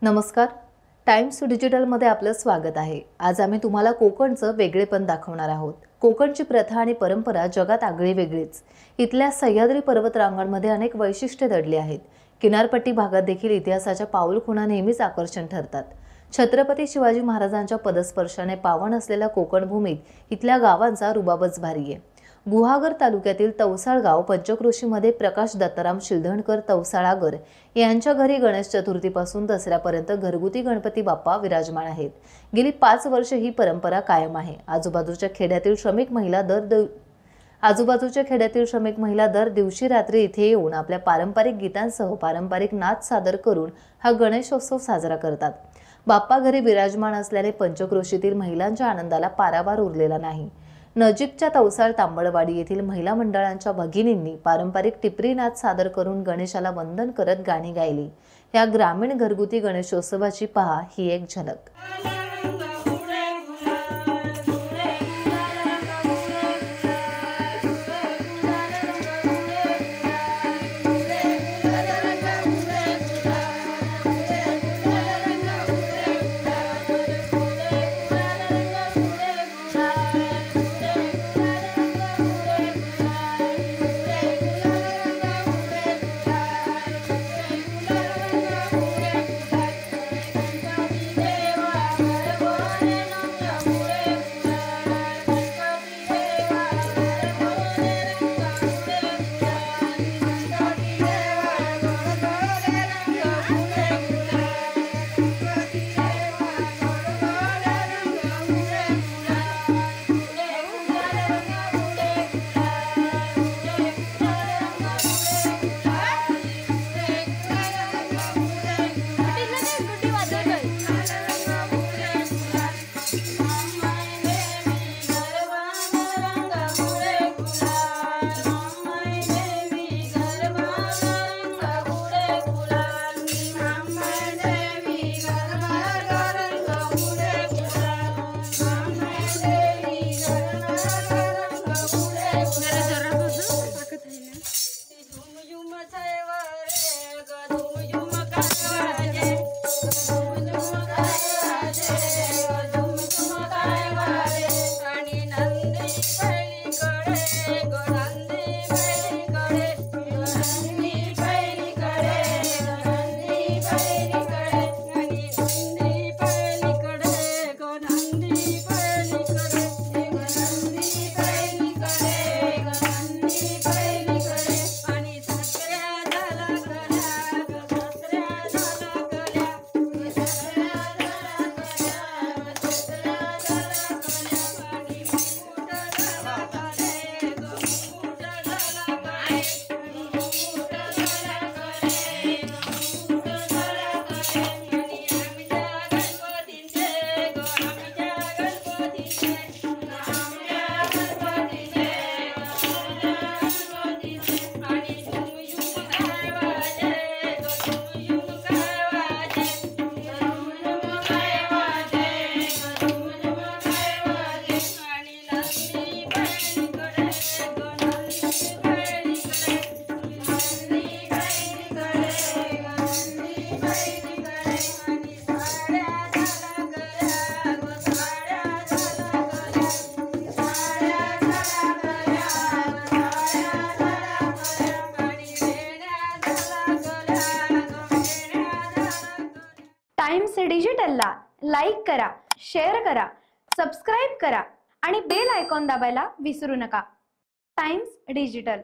नमस्कार. टाइम्स डिजिटलमध्ये आपलं स्वागत आहे. आज आम्ही तुम्हाला कोकणचं वेगळेपण दाखवणार आहोत. कोकणची प्रथा आणि परंपरा जगात आगळी वेगळीच. इथल्या सह्याद्री पर्वतरांगांमध्ये अनेक वैशिष्ट्ये दडली आहेत. किनारपट्टी भागात देखील इतिहासाच्या पाऊलखुणा नेहमीच आकर्षण ठरतात. छत्रपती शिवाजी महाराजांच्या पदस्पर्शाने पावन असलेल्या कोकण भूमीत इथल्या गावांचा रुबाबच भारी आहे. गुहागर तालुक्यातील तवसाळ गाव पंचक्रोशीमध्ये प्रकाश दत्ताराम शिलधणकर तवसाळागर यांच्या घरी गणेश चतुर्थीपासून दसऱ्यापर्यंत घरगुती गणपती बाप्पा विराजमान आहेत. गेली 5 वर्षे ही परंपरा कायम आहे. आजूबाजूच्या खेड्यातील श्रमिक महिला दर दिवशी रात्री इथे येऊन आपल्या पारंपरिक गीतांसह पारंपरिक नाच सादर करून हा गणेशोत्सव साजरा करतात. बाप्पा घरी विराजमान असल्याने पंचक्रोशीतील महिलांच्या आनंदाला पारावार उरलेला नाही. नजीकच्या तवसाळ तांबडवाडी येथील महिला मंडळांच्या भगिनींनी पारंपरिक टिपरी नाच सादर करून गणेशाला वंदन करत गाणी गायली. या ग्रामीण घरगुती गणेशोत्सवाची पहा ही एक झलक. टाइम्स डिजिटलला लाईक करा, शेअर करा, सबस्क्राईब करा आणि बेल आयकॉन दाबायला विसरू नका. Times digital.